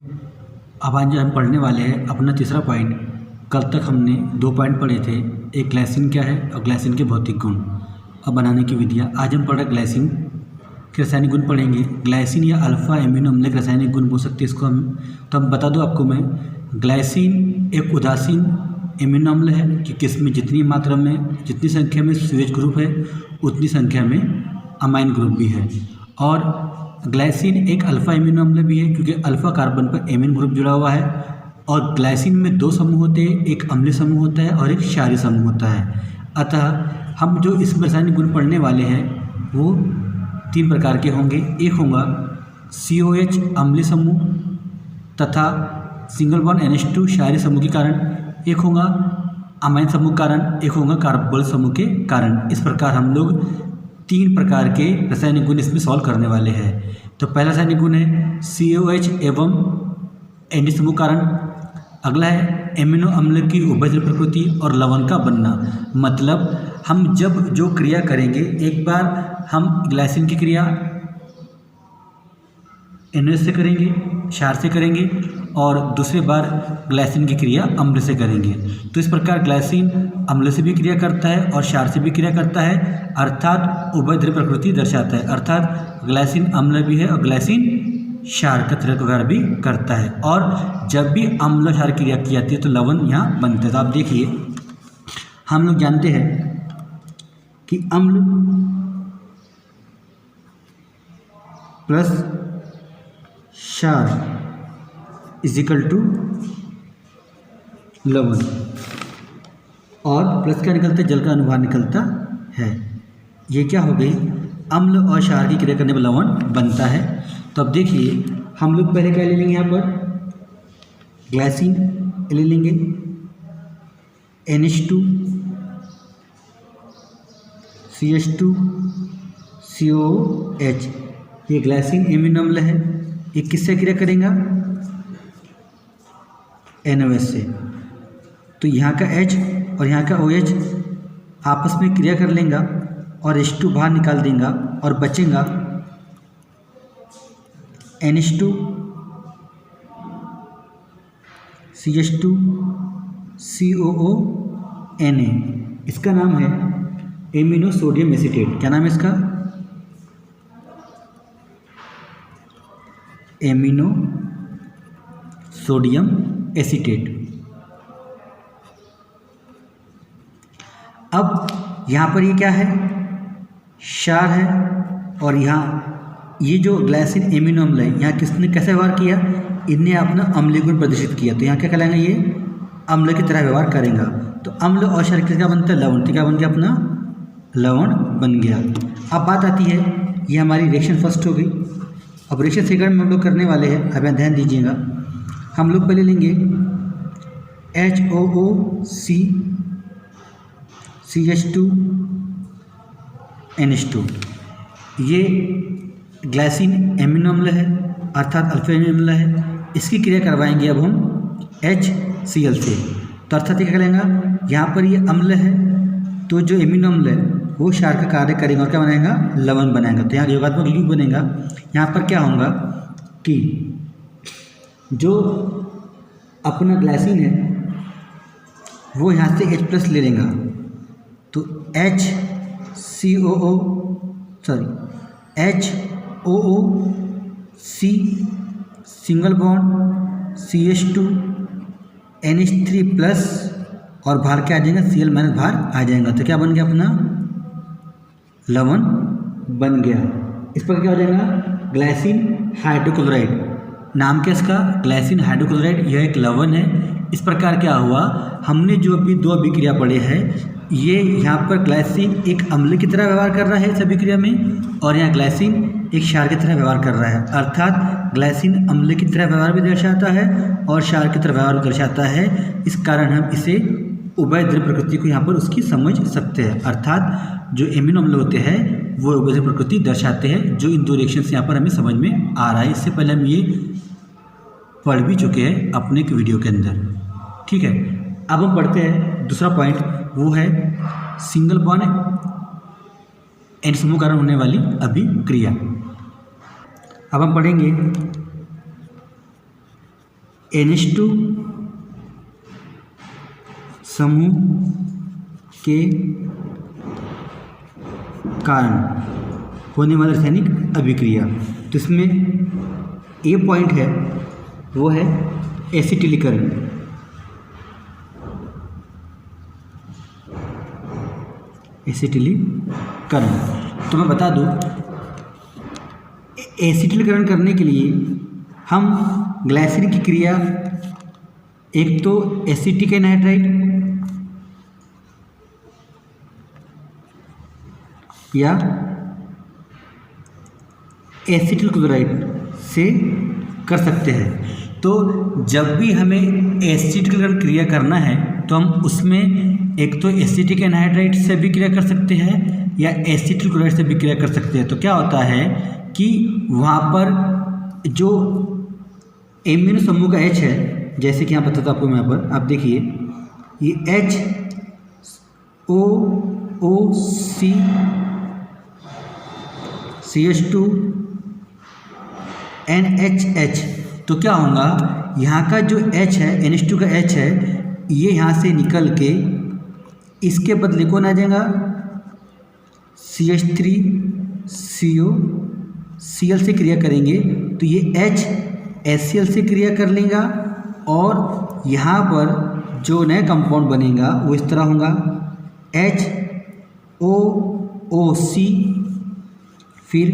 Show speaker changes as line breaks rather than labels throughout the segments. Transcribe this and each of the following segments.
अब आज हम पढ़ने वाले हैं अपना तीसरा पॉइंट। कल तक हमने 2 पॉइंट पढ़े थे, एक ग्लाइसिन क्या है और ग्लाइसिन के भौतिक गुण और बनाने की विधियाँ। आज हम पढ़ रहे ग्लाइसिन के रासायनिक गुण पढ़ेंगे। ग्लाइसिन या अल्फा एमिनो अम्ल के रासायनिक गुण बोल सकते हैं इसको हम। तो हम बता दो आपको मैं, ग्लाइसिन एक उदासीन एमिनो अम्ल है कि किसमें जितनी मात्रा में, जितनी संख्या में सीएच ग्रुप है उतनी संख्या में अमाइन ग्रुप भी है। और ग्लाइसिन एक अल्फा एमिनो अम्ल भी है क्योंकि अल्फा कार्बन पर एमिन ग्रुप जुड़ा हुआ है। और ग्लाइसिन में 2 समूह होते हैं, एक अम्लीय समूह होता है और एक क्षारीय समूह होता है। अतः हम जो इसमें रासायनिक गुण पढ़ने वाले हैं वो 3 प्रकार के होंगे। एक होगा COH अम्लीय समूह तथा सिंगल बॉन्ड NH2 क्षारीय समूह के कारण, एक होगा अमाइन समूह के कारण, एक होगा कार्बोल समूह के कारण। इस प्रकार हम लोग 3 प्रकार के रासायनिक गुण इसमें सॉल्व करने वाले हैं। तो पहला रासायनिक गुण है COH एवं NH समूह कारण। अगला है एमिनो अम्ल की उभयद्रव्य प्रकृति और लवण का बनना। मतलब हम जब जो क्रिया करेंगे, एक बार हम ग्लाइसिन की क्रिया NH से करेंगे, क्षार से करेंगे, और दूसरी बार ग्लाइसिन की क्रिया अम्ल से करेंगे। तो इस प्रकार ग्लाइसिन अम्ल से भी क्रिया करता है और क्षार से भी क्रिया करता है, अर्थात उभयद्रव्य प्रकृति दर्शाता है। अर्थात ग्लाइसिन अम्ल भी है और ग्लाइसिन क्षार का तरह व्यवहार भी करता है। और जब भी अम्ल क्षार क्रिया की जाती है तो लवण यहाँ बनता है। तो आप देखिए, हम लोग जानते हैं कि अम्ल प्लस क्षार इजिकल टू लवण, और प्लस क्या निकलता है, जल का अनुभार निकलता है। ये क्या हो गई, अम्ल और क्षार की क्रिया करने पर लवण बनता है। तो अब देखिए, हम लोग पहले क्या ले लेंगे, यहाँ पर ग्लाइसिन ले लेंगे, NH2 CH2 COH। ये ग्लाइसिन एमिनो अम्ल है। ये किससे क्रिया करेगा, NOH से। तो यहाँ का H और यहाँ का OH आपस में क्रिया कर लेंगे और H2 बाहर निकाल देंगे और बचेगा NH2 CH2 COONA। इसका नाम है एमिनो सोडियम एसीटेट। क्या नाम है इसका, एमिनो सोडियम एसीटेट। अब यहाँ पर ये क्या है, क्षार है, और यहाँ ये जो ग्लाइसिन एमिनो अम्ल है, यहाँ किसने कैसे व्यवहार किया, इनने अपना अम्लीय गुण प्रदर्शित किया। तो यहाँ क्या कहलाएगा, ये अम्ल की तरह व्यवहार करेगा। तो अम्ल और क्षार क्या बनता है, लवण। तो क्या बन गया, अपना लवण बन गया। अब बात आती है, ये हमारी रिएक्शन फर्स्ट हो गई। अब रिएक्शन सेकंड में हम लोग करने वाले हैं। अब यहाँ ध्यान दीजिएगा, हम लोग पहले लेंगे HOOC CH2 NH2। ये ग्लाइसिन एमिनो अम्ल है, अर्थात अल्फा एमिनो अम्ल है। इसकी क्रिया करवाएंगे अब हम HCl से। तो अर्थात क्या करेंगे, यहाँ पर ये अम्ल है तो जो एमिनो अम्ल है वो क्षार का कार्य करेगा और क्या बनाएगा, लवण बनाएगा। तो यहाँ योगात्मक युग्म बनेगा। यहाँ पर क्या होगा कि जो अपना ग्लाइसिन है वो यहाँ से H+ ले लेगा। तो HOOC single bond CH2 NH3+ और बाहर क्या आ जाएगा, Cl- बाहर आ जाएगा। तो क्या बन गया, अपना लवण बन गया। इस पर क्या हो जाएगा, ग्लाइसिन हाइड्रोक्लोराइड। नाम क्या इसका, ग्लाइसिन हाइड्रोक्लोराइड। यह एक लवण है। इस प्रकार क्या हुआ, हमने जो अभी 2 अभिक्रिया पढ़े हैं, ये यहाँ पर ग्लाइसिन एक अम्ल की तरह व्यवहार कर रहा है सभी क्रिया में, और यहाँ ग्लाइसिन एक क्षार की तरह व्यवहार कर रहा है। अर्थात ग्लाइसिन अम्ल की तरह व्यवहार भी दर्शाता है और क्षार की तरह व्यवहार भी दर्शाता है। इस कारण हम इसे उभयद्रव्य प्रकृति को यहाँ पर उसकी समझ सकते हैं। अर्थात जो एमिनो अम्ल होते हैं वो उभयद्रव्य प्रकृति दर्शाते हैं, जो इन 2 रिएक्शन यहाँ पर हमें समझ में आ रहा है। इससे पहले हम ये पढ़ भी चुके हैं अपने एक वीडियो के अंदर। ठीक है, अब हम पढ़ते हैं दूसरा पॉइंट, वो है सिंगल बॉन्ड एन समूह कारण होने वाली अभिक्रिया। अब हम पढ़ेंगे NH2 समूह के कारण होने वाली रासायनिक अभिक्रिया। तो इसमें ए पॉइंट है वो है एसिटिलीकरण। एसिटिलीकरण तो मैं बता दूं, एसिटिलीकरण करने के लिए हम ग्लाइसिन की क्रिया एक तो एसिटिक एनहाइड्राइड या एसिटिल क्लोराइड से कर सकते हैं। तो जब भी हमें एसिटिलीकरण क्रिया करना है तो हम उसमें एक तो एसिटिक एनहाइड्राइड से भी क्रिया कर सकते हैं या एसिटिल क्लोराइड से भी क्रिया कर सकते हैं। तो क्या होता है कि वहाँ पर जो एमिनो समूह का H है, जैसे कि यहाँ बताता आपको मैं यहाँ पर, आप देखिए ये HOOC CH2 NHH। तो क्या होगा, यहाँ का जो H है, NH2 का H है, ये यहाँ से निकल के इसके बदले कौन आ जाएगा, CH3CO Cl से क्रिया करेंगे तो ये H HCl से क्रिया कर लेगा और यहाँ पर जो नया कंपाउंड बनेगा वो इस तरह होगा HOOC फिर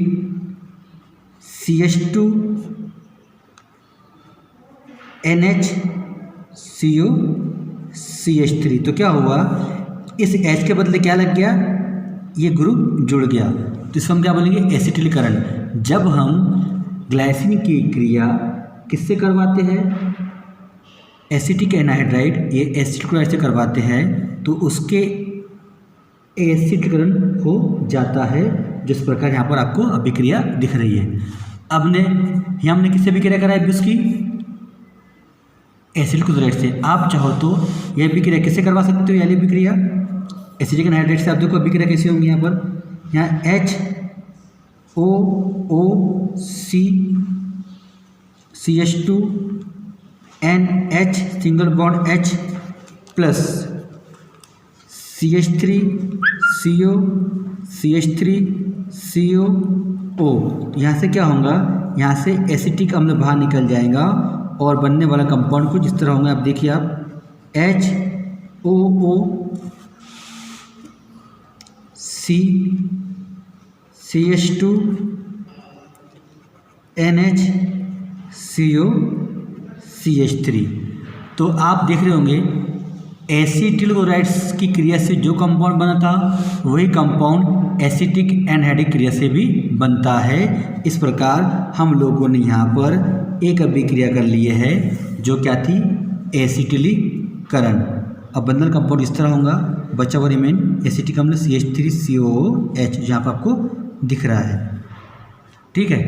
CH2 NHCO CH3। तो क्या हुआ, इस H के बदले क्या लग गया, ये ग्रुप जुड़ गया। तो इसको हम क्या बोलेंगे, एसिटिलीकरण। जब हम ग्लाइसिन की क्रिया किससे करवाते हैं, एसिटिक एनहाइड्राइड ये एसिटिल क्लोराइड से करवाते हैं तो उसके एसिटिलीकरण हो जाता है, जिस प्रकार यहाँ पर आपको अभिक्रिया दिख रही है। अब हमने किससे अभिक्रिया कराई है उसकी, एसिटिल क्लोराइड से। आप चाहो तो यह अभिक्रिया किससे करवा सकते हो, यह अभिक्रिया एसिटिक एनहाइड्राइड से। आप देखो अभिक्रिया कैसी होंगी, यहाँ पर यहाँ HOOC CH2 NH single bond H plus CH3CO CH3CO O। यहाँ से क्या होगा, यहाँ से एसिटिक अम्ल बाहर निकल जाएगा और बनने वाला कंपाउंड कुछ इस तरह होगा। आप देखिए आप HOOC CH2 NHCO CH3। तो आप देख रहे होंगे एसिटिल क्लोराइड्स की क्रिया से जो कंपाउंड बना था वही कंपाउंड एसिटिक एनहाइड्रिक क्रिया से भी बनता है। इस प्रकार हम लोगों ने यहाँ पर एक अभिक्रिया कर लिए है जो क्या थी, एसिटिलीकरण। अब बंधन कंपाउंड इस तरह होगा, बचा हुआ रिमेन एसिटिक अम्ल CH3COOH जहाँ पर आपको दिख रहा है। ठीक है,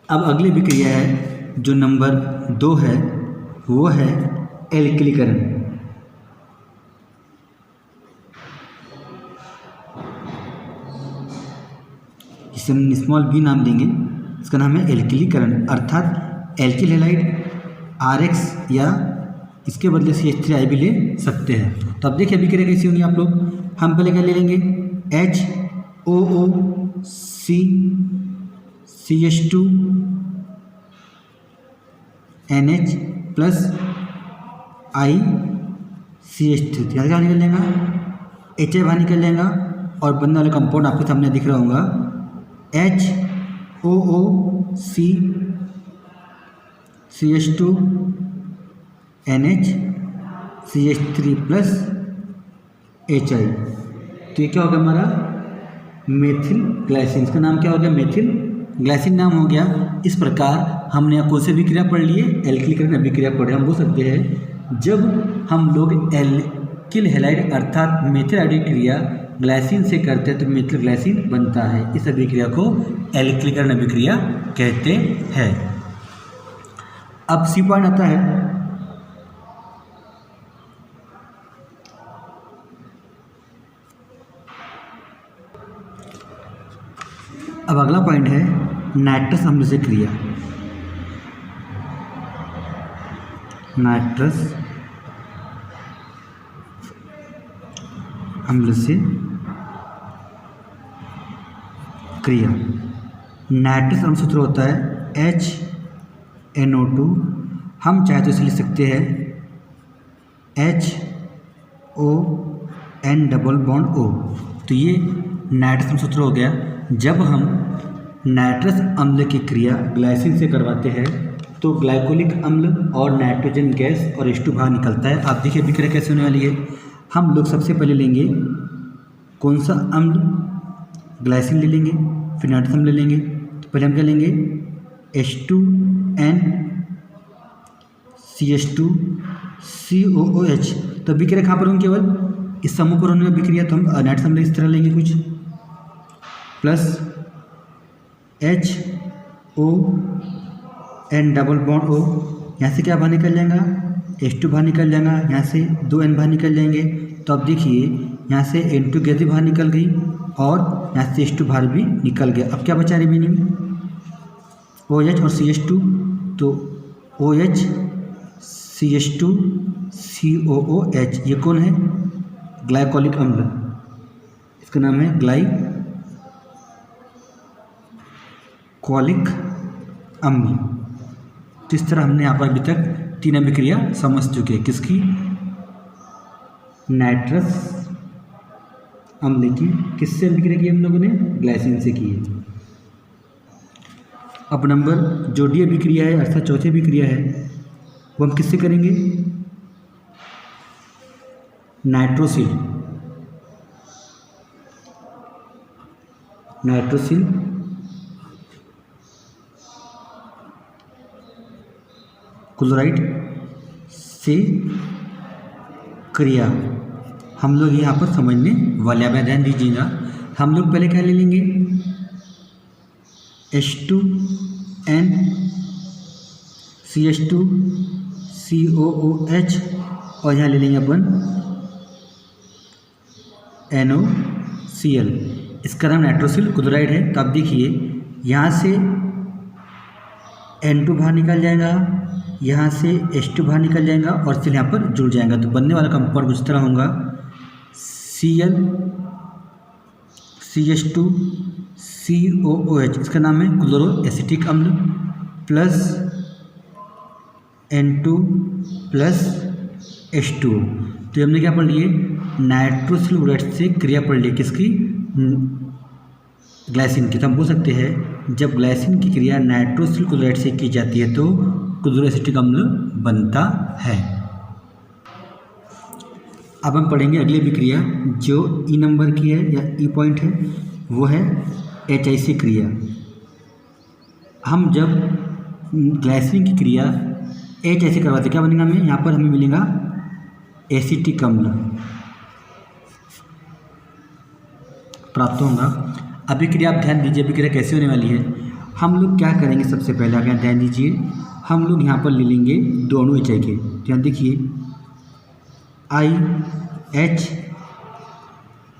अब अगली अभिक्रिया है जो नंबर 2 है, वो है एल्किलीकरण। जिसे हम स्मॉल b नाम देंगे, इसका नाम है एल्किलीकरण। अर्थात एल्किल हैलाइड RX या इसके बदले CH3I भी ले सकते हैं। तो अब देखिए अभिक्रिया कैसी होंगी आप लोग, हम पहले क्या ले लेंगे, HOOC CH2 NH plus I CH3। यहाँ क्या निकल लेगा, HI बाहर निकल लेगा और बनने वाला कंपाउंड आपके सामने दिख रहा होगा HOOC CH2 NH CH3 plus HI। तो ये क्या हो गया हमारा, मेथिल ग्लाइसिन। इसका नाम क्या हो गया, मेथिल ग्लाइसिन नाम हो गया। इस प्रकार हमने यहाँ कौन सी अभिक्रिया पढ़ ली है, एल्किलीकरण अभिक्रिया पढ़े। हम बोल सकते हैं जब हम लोग एल्किल हैलाइड अर्थात मेथिल आयोडाइड क्रिया ग्लाइसिन से करते हैं तो मेथिल ग्लाइसिन बनता है। इस अभिक्रिया को एल्किलीकरण अभिक्रिया कहते हैं। अब सी पॉइंट आता है, अब अगला पॉइंट है नाइट्रस अम्ल से क्रिया। नाइट्रस अम्ल से क्रिया। नाइट्रस अम्ल सूत्र होता है HNO2, हम चाहे तो इसे लिख सकते हैं HON डबल बॉन्ड O। तो ये नाइट्रस अम्ल सूत्र हो गया। जब हम नाइट्रस अम्ल की क्रिया ग्लाइसिन से करवाते हैं तो ग्लाइकोलिक अम्ल और नाइट्रोजन गैस और H2 बाहर निकलता है। आप देखिए अभिक्रिया कैसे होने वाली है। हम लोग सबसे पहले लेंगे कौन सा अम्ल, ग्लाइसिन ले लेंगे, फिर नाइट्रस अम्ल ले लेंगे। तो पहले हम क्या लेंगे H2N CH2COOH। तो अभिक्रिया कहाँ पर होंगे, केवल इस समूह पर होने में अभिक्रिया। तो हम नाइट्रस अम्ल इस तरह लेंगे कुछ, plus HON double bond O, यहाँ से क्या बाहर निकल जाएगा H2 बाहर निकल जाएगा, यहाँ से 2 N बाहर निकल जाएंगे। तो अब देखिए यहाँ से N2 गैस भी बाहर निकल गई और यहाँ से H2 बाहर भी निकल गया। अब क्या बचा रिमेनिंग OH और CH2। तो OH CH2 COOH, ये कौन है, ग्लाइकोलिक अम्ल, इसका नाम है ग्लाइकोलिक अम्ल। तो इस तरह हमने यहाँ पर अभी तक 3 अभिक्रिया समझ चुके हैं। किसकी, नाइट्रस अम्ल की। किससे अभिक्रिया की हम लोगों ने, ग्लाइसिन से की है। अब नंबर जो डी अभिक्रिया है अर्थात चौथी अभिक्रिया है वो हम किससे करेंगे, नाइट्रोसिल क्लोराइड से क्रिया हम लोग यहाँ पर समझने वाले। अब ध्यान दीजिएगा, हम लोग पहले क्या ले लेंगे H2N CH2 COOH और यहाँ ले लेंगे अपन NOCl, इसका नाम नाइट्रोसिल क्लोराइड है। तो आप देखिए यहाँ से N2 बाहर निकल जाएगा, यहाँ से H2 बाहर निकल जाएगा और फिर यहाँ पर जुड़ जाएगा। तो बनने वाला कंपाउंड कुछ तरह होगा Cl CH2 COOH, इसका नाम है क्लोरो एसिटिक अम्ल, प्लस N2 प्लस H2। तो हमने क्या पढ़ लिए, नाइट्रोसिल क्लोराइड से क्रिया पढ़ ली, किसकी, ग्लाइसिन की। तो हम बोल सकते हैं जब ग्लाइसिन की क्रिया नाइट्रोसिल क्लोराइड से की जाती है तो क्लोरो एसिटिक अम्ल बनता है। अब हम पढ़ेंगे अगली अभिक्रिया जो ई नंबर की है या ई पॉइंट है, वो है HIC क्रिया। हम जब ग्लाइसिन की क्रिया HIC करवाते क्या बनेगा, हमें यहाँ पर हमें मिलेगा एसिटिक अम्ल प्राप्त होगा। अभिक्रिया आप ध्यान दीजिए अभिक्रिया कैसे होने वाली है। हम लोग क्या करेंगे, सबसे पहले आप ध्यान दीजिए, हम लोग यहाँ पर ले लेंगे दोनों HI के। ध्यान देखिए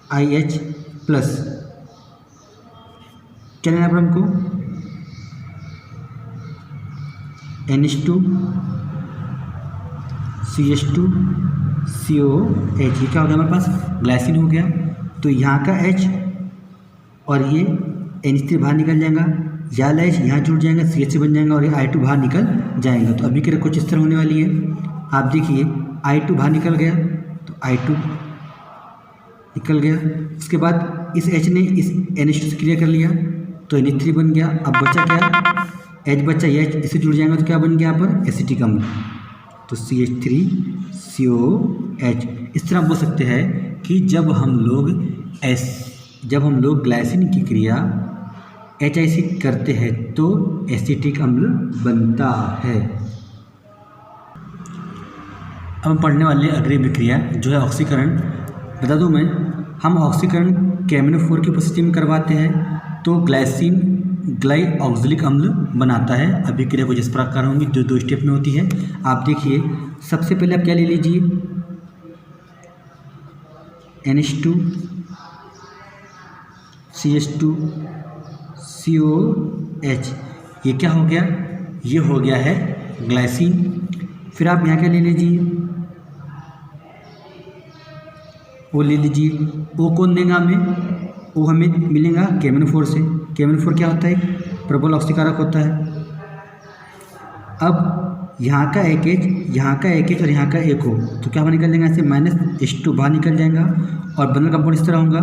IH प्लस क्या लेना पर हमको NH2 CH2 COOH, ये क्या हो गया हमारे पास, ग्लाइसिन हो गया। तो यहाँ का H और ये NH3 बाहर निकल जाएगा, या H यहाँ जुड़ जाएगा, CH बन जाएगा और ये I2 बाहर निकल जाएगा। तो अभी की कुछ इस तरह होने वाली है। आप देखिए I2 बाहर निकल गया तो I2 निकल गया, उसके बाद इस H ने इस NH2 से क्रिया कर लिया तो NH3 बन गया। अब बचा क्या, H बचा, H इससे जुड़ जाएगा तो क्या बन गया यहाँ पर, एसिटिक अम्ल, तो CH3COH। इस तरह बोल सकते हैं कि जब हम लोग ग्लाइसिन की क्रिया HIC करते हैं तो एसिटिक अम्ल बनता है। अब हम पढ़ने वाले अगली अभिक्रिया जो है ऑक्सीकरण। बता दूं मैं, हम ऑक्सीकरण KMnO4 की उपस्थिति में करवाते हैं तो ग्लाइसिन ग्लाइऑक्सिलिक अम्ल बनाता है। अभिक्रिया कुछ इस प्रकार होंगी जो 2 स्टेप में होती है। आप देखिए सबसे पहले आप क्या ले लीजिए NH2 CH2 COH, ये क्या हो गया, ये हो गया है ग्लाइसिन। फिर आप यहाँ क्या ले लीजिए, ओ ले लीजिए। ओ कौन देगा हमें, ओ हमें मिलेगा KMnO4 से। KMnO4 क्या होता है, प्रबल ऑक्सीकारक होता है। अब यहाँ का एक एच, यहाँ का एक एच और यहाँ का एक हो, तो क्या बाहर निकल जाएगा, ऐसे -H2 बाहर निकल जाएगा और बंधन कंपाउंड इस तरह होगा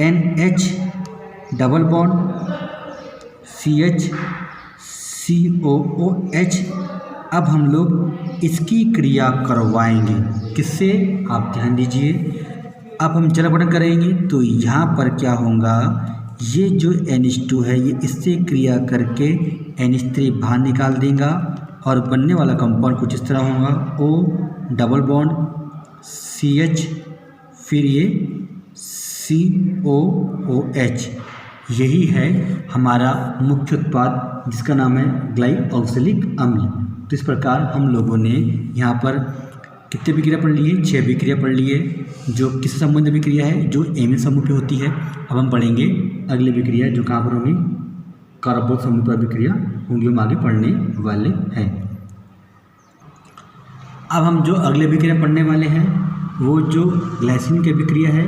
NH double bond CH COOH। अब हम लोग इसकी क्रिया करवाएंगे किससे, आप ध्यान दीजिए। अब हम जल अपघटन करेंगे तो यहाँ पर क्या होगा, ये जो NH2 है ये इससे क्रिया करके NH3 बाहर निकाल देगा और बनने वाला कंपाउंड कुछ इस तरह होगा O डबल बॉन्ड CH फिर ये COOH। यही है हमारा मुख्य उत्पाद जिसका नाम है ग्लाइऑक्सिलिक अम्ल। तो इस प्रकार हम लोगों ने यहाँ पर कितने विक्रिया पढ़ ली है, 6 विक्रिया पढ़ ली है, जो किस संबंध विक्रिया है, जो एमिन समूह पे होती है। अब हम पढ़ेंगे अगली विक्रिया जो कहाँ पर होंगी, कार्बोन समूह पर विक्रिया होंगी, हम आगे पढ़ने वाले हैं। अब हम जो अगले विक्रिया पढ़ने वाले हैं वो जो ग्लाइसिन की विक्रिया है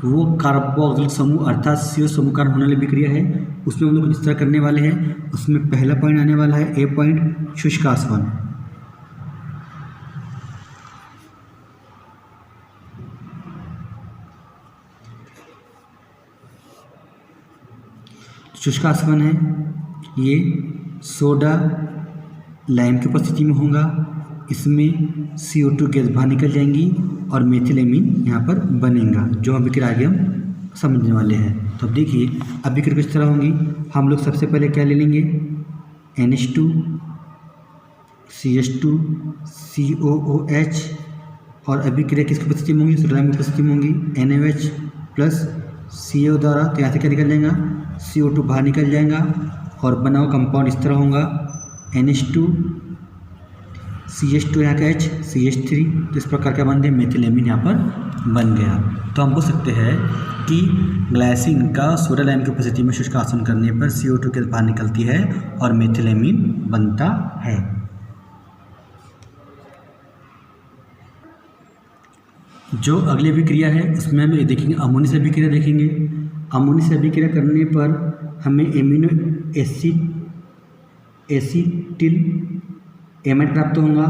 वो कार्बोक्सिलिक समूह अर्थात CO समूह कारण होने वाली विक्रिया है। उसमें हम लोग इस तरह करने वाले हैं। उसमें पहला पॉइंट आने वाला है A पॉइंट शुष्कासवन। शुष्कासवन है ये सोडा लाइम की उपस्थिति में होगा। इसमें CO2 गैस बाहर निकल जाएंगी और मेथिलेमिन यहाँ पर बनेगा, जो हम विक्रिया आगे हम समझने वाले हैं। तो अब देखिए अब विक्रिया किस तरह होंगी। हम लोग सबसे पहले क्या ले लेंगे, NH2 CH2 COOH और अभिक्रिया किसकी उपस्थिति में होंगी, सोडियम की उपस्थिति में होंगी, NaOH प्लस CO द्वारा। तो यहाँ से क्या निकल जाएगा, CO2 बाहर निकल जाएगा और बना हुआ कंपाउंड इस तरह होगा NH2 CH2 यहाँ का H CH3। तो इस प्रकार क्या बन गया, मेथिलेमिन यहाँ पर बन गया। तो हम बोल सकते हैं कि ग्लाइसिन का सोडा लाइम की उपस्थिति में शुष्कासन करने पर CO2 गैस बाहर निकलती है और मेथिलेमिन बनता है। जो अगली अभिक्रिया है उसमें हम देखेंगे अमोनिया से अभिक्रिया देखेंगे। अमोनिया से अभिक्रिया करने पर हमें एमिनो एसिटिल एमाइड प्राप्त होगा।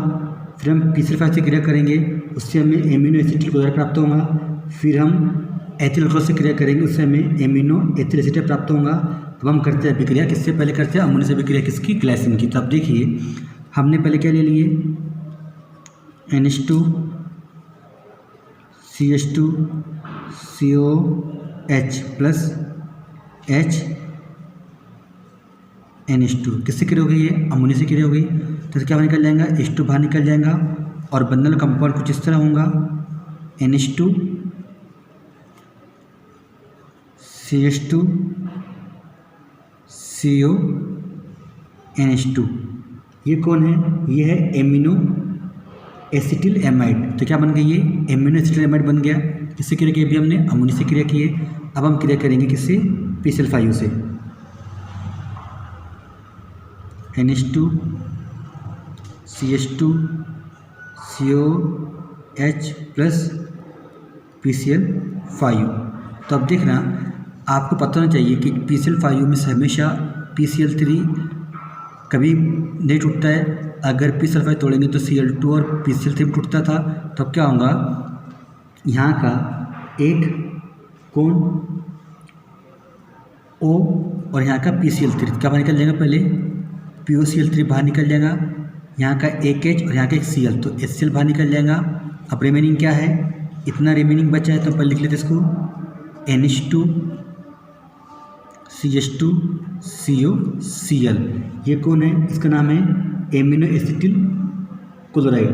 फिर हम PC5 से क्रिया करेंगे, उससे हमें एमिनो एसिटिल क्लोराइड प्राप्त होगा। फिर हम एथिल अल्कोहल से क्रिया करेंगे, उससे हमें एमिनो एथिल एसिटेट प्राप्त होगा। अब हम करते हैं अभिक्रिया किससे पहले करते हैं, अमोनिया से अभिक्रिया किसकी, ग्लाइसिन की। तो अब देखिए हमने पहले क्या ले लिए, NH2 CH2 COH plus H NH2 किससे क्रिया हो गई है, अमोनिया से क्रिया हो गई। तो क्या निकल जाएगा, H2 बाहर निकल जाएगा और बंधन कंपाउंड कुछ इस तरह होगा NH2 CH2 CO NH2। ये कौन है, ये है एमिनो एसिटिल एमाइड। तो क्या बन गई, ये एमिनो एसिटिल एमाइड बन गया। किससे क्रिया की, अभी हमने अमोनिया से क्रिया की है। अब हम क्रिया करेंगे किससे, PCl5 से। NH2 CH2 COH plus PCl5। तो अब देखना आपको पता होना चाहिए कि PCl5 में से हमेशा PCl3 कभी नहीं टूटता है। अगर PCl5 तोड़ेंगे तो Cl2 और PCl3 टूटता था। तो अब क्या होगा, यहाँ का एक कौन O और यहाँ का PCl3 क्या बाहर निकल जाएगा, पहले POCl3 बाहर निकल जाएगा, यहाँ का एक H और यहाँ का एक Cl, तो HCl बाहर निकल जाएगा। अब रिमेनिंग क्या है, इतना रिमेनिंग बचा है, तो अपन लिख लेते इसको NH2 CH2 COCl। ये कौन है, इसका नाम है एमिनो एसिटिल क्लोराइड।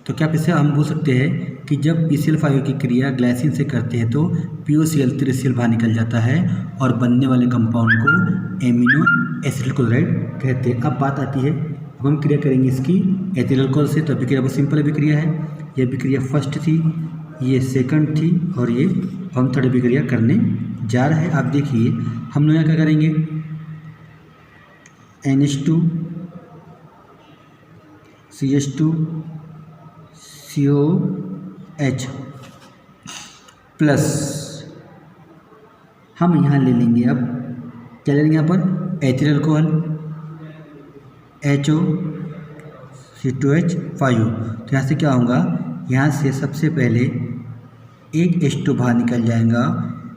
तो क्या इससे हम बोल सकते हैं कि जब PCl5 की क्रिया ग्लाइसिन से करते हैं तो POCl3Cl बाहर निकल जाता है और बनने वाले कंपाउंड को एमिनो एसिटिल क्लोराइड कहते हैं। अब बात आती है, अब हम क्रिया करेंगे इसकी एथिल अल्कोहल से। तो अभिक्रिया बहुत सिंपल अभिक्रिया है। यह अभिक्रिया फर्स्ट थी, ये सेकंड थी और ये हम थर्ड अभिक्रिया करने जा रहे हैं। आप देखिए हम लोग यहाँ क्या करेंगे, NH2 CH2COH प्लस हम यहाँ ले लेंगे, अब क्या ले लेंगे यहाँ पर एथिल अल्कोहल HOC2H5। तो यहाँ से क्या होगा, यहाँ से सबसे पहले एक H2 बाहर निकल जाएगा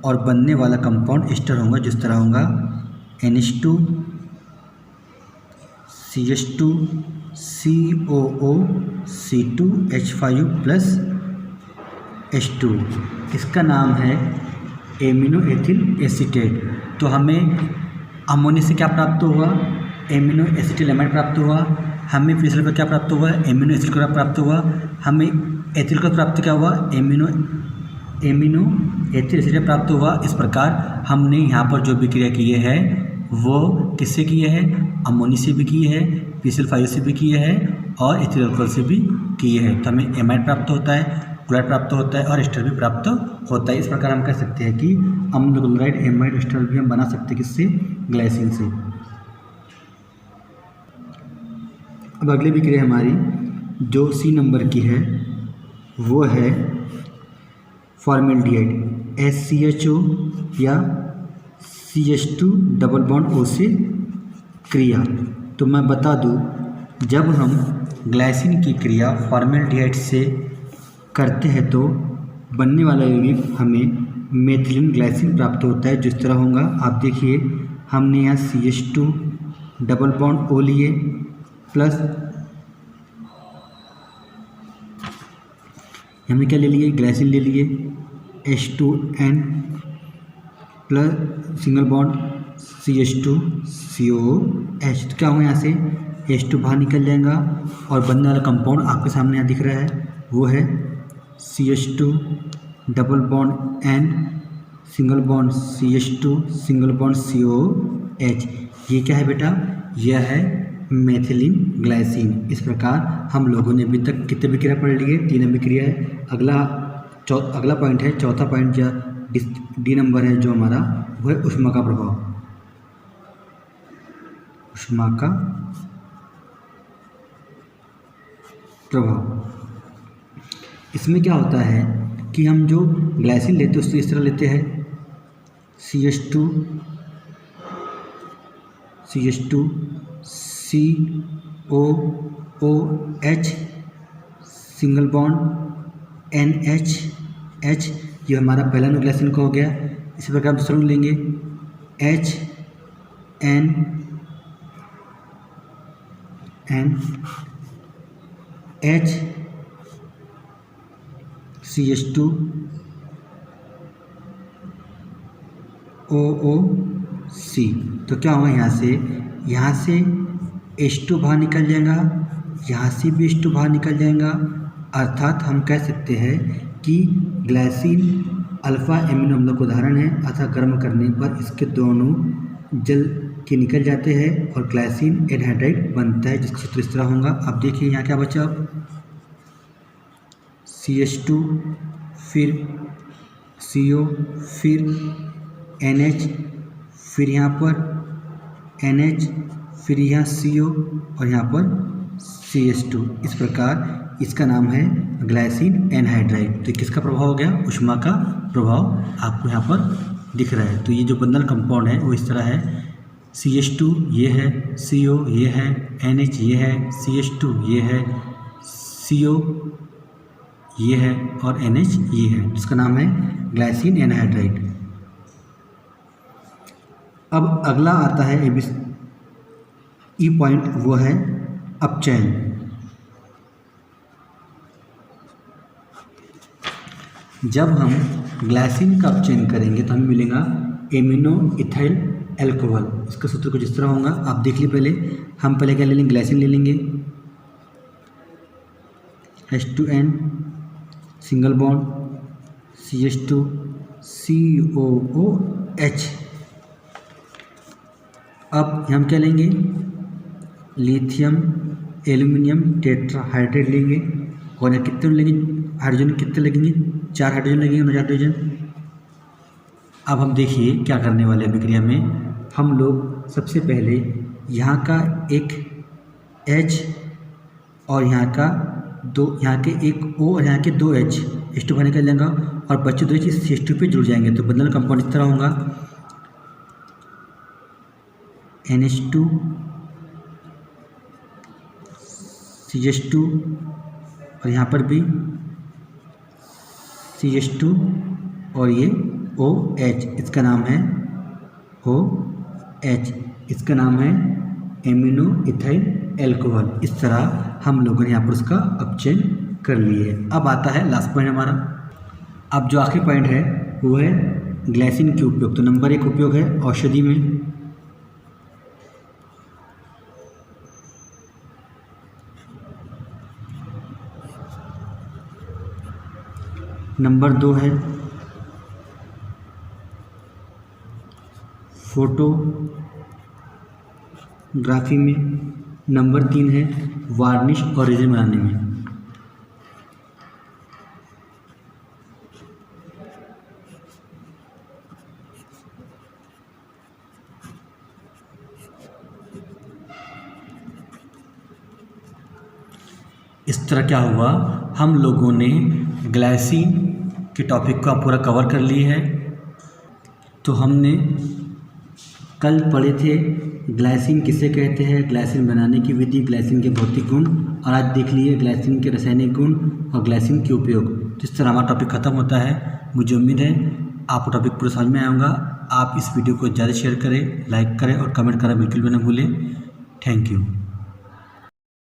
और बनने वाला कंपाउंड एस्टर होगा, जिस तरह होगा NH2 CH2 COO C2H5 plus H2। इसका नाम है एमिनो एथिल एसीटेट। तो हमें अमोनिया से क्या प्राप्त हुआ, एमिनो एसिटिल एमाइड प्राप्त हुआ। हमें फिर पर क्या प्राप्त हुआ, एमिनो एसिड क्लोराइड प्राप्त हुआ। हमें एथिल का प्राप्त क्या हुआ, एमिनो एथिल एसीटेट प्राप्त हुआ। इस प्रकार हमने यहाँ पर जो भी क्रिया किए हैं वो किससे किए हैं, अमोनिया से भी किए हैं, PCl5 से भी किए हैं और एथिल अल्कोहल से भी किए हैं। तो हमें एमाइड प्राप्त होता है, क्लोराइड प्राप्त होता है और एस्टर भी प्राप्त होता है। इस प्रकार हम कह सकते हैं कि अम्ल क्लोराइड एमाइड एस्टर भी हम बना सकते हैं किससे, ग्लाइसिन से। अब अगली भी क्रिया हमारी जो C नंबर की है वो है फॉर्मेल्डिहाइड HCHO या CH2 डबल बॉन्ड O से क्रिया। तो मैं बता दूं, जब हम ग्लाइसिन की क्रिया फॉर्मेल्डिहाइड से करते हैं तो बनने वाला यौगिक हमें मेथिलीन ग्लाइसिन प्राप्त होता है, जिस तरह होगा। आप देखिए हमने यहाँ CH2 डबल बॉन्ड O लिए प्लस हमने क्या ले लिए, ग्लाइसिन ले लिए H2N plus single bond CH2COOH। तो क्या होगा, यहाँ से H2 बाहर निकल जाएगा और बनने वाला कंपाउंड आपके सामने यहाँ दिख रहा है, वो है CH2 double bond N single bond CH2 single bond COOH। ये क्या है बेटा, यह है मेथिलीन ग्लाइसिन। इस प्रकार हम लोगों ने अभी तक कितने विक्रिया पढ़ लिए, 3 अभिक्रिया है। अगला पॉइंट है, चौथा पॉइंट या D नंबर है जो हमारा, वो है ऊष्मा का प्रभाव। ऊष्मा का प्रभाव, इसमें क्या होता है कि हम जो ग्लाइसिन लेते हैं उसको इस तरह लेते हैं CH2 COOH single bond NH, ये हमारा पहला ग्लाइसिन का हो गया। इसी प्रकार दूसरा लेंगे HNH CH2 OOC। तो क्या होगा, यहाँ से H2 बाहर निकल जाएगा, यहाँ से भी H2 बाहर निकल जाएगा। अर्थात हम कह सकते हैं कि ग्लाइसिन अल्फा एमिनो अम्ल का उदाहरण है, अतः गर्म करने पर इसके दोनों जल के निकल जाते हैं और ग्लाइसिन एनहाइड्राइड बनता है, जिसका सूत्र इस तरह होगा। अब देखिए यहाँ क्या बचा, CH2 फिर CO फिर NH फिर यहाँ पर NH फिर यहाँ CO और यहाँ पर CH2। इस प्रकार इसका नाम है ग्लाइसिन एनहाइड्राइड। तो किसका प्रभाव हो गया, ऊष्मा का प्रभाव आपको यहाँ पर दिख रहा है। तो ये जो बंधन कंपाउंड है वो इस तरह है, CH2 ये है, CO ये है, NH ये है, CH2 ये है, CO ये है और NH ये है, जिसका नाम है ग्लाइसिन एनहाइड्राइड। अब अगला आता है ई पॉइंट, वो है अपचयन। जब हम ग्लाइसिन का अपचयन करेंगे तो हमें मिलेगा एमिनो इथाइल एल्कोहल। इसका सूत्र कुछ इस तरह होगा, आप देख लीजिए। हम पहले क्या ले लेंगे, ग्लाइसिन ले लेंगे H2N single bond CH2 COOH। अब हम क्या लेंगे, लिथियम एल्यूमिनियम टेट्राहाइड्रेट लेंगे और यहाँ कितने लेंगे, हाइड्रोजन कितने लगेंगे, 4 हाइड्रोजन लगेंगे, 9 हाइड्रोजन। अब हम देखिए क्या करने वाले अभिक्रिया में, हम लोग सबसे पहले यहाँ का एक H और यहाँ का दो, यहाँ के एक O और यहाँ के दो H H2 बाहर निकल जाएगा और बच्चे दो चीज़ CH2 पे जुड़ जाएंगे। तो बंधन कंपाउंड इस तरह होगा NH2 CH2 और यहाँ पर भी CH2 और ये OH, इसका नाम है OH, इसका नाम है एमिनो इथाइल एल्कोहल। इस तरह हम लोगों ने यहाँ पर उसका अपचयन कर लिए। अब आता है लास्ट पॉइंट हमारा। अब जो आखिरी पॉइंट है वो है ग्लाइसिन के उपयोग। तो नंबर 1 उपयोग है औषधि में, नंबर 2 है फोटोग्राफी में, नंबर 3 है वार्निश और रेजिन बनाने में। इस तरह क्या हुआ, हम लोगों ने ग्लाइसिन के टॉपिक को पूरा कवर कर लिए है। तो हमने कल पढ़े थे ग्लाइसिन किसे कहते हैं, ग्लाइसिन बनाने की विधि, ग्लाइसिन के भौतिक गुण, और आज देख लिए ग्लाइसिन के रासायनिक गुण और ग्लाइसिन के उपयोग। तो इस तरह हमारा टॉपिक ख़त्म होता है। मुझे उम्मीद है आपको टॉपिक पूरा समझ में आएगा। आप इस वीडियो को ज़्यादा शेयर करें, लाइक करें और कमेंट करना बिल्कुल भी ना भूलें। Thank you.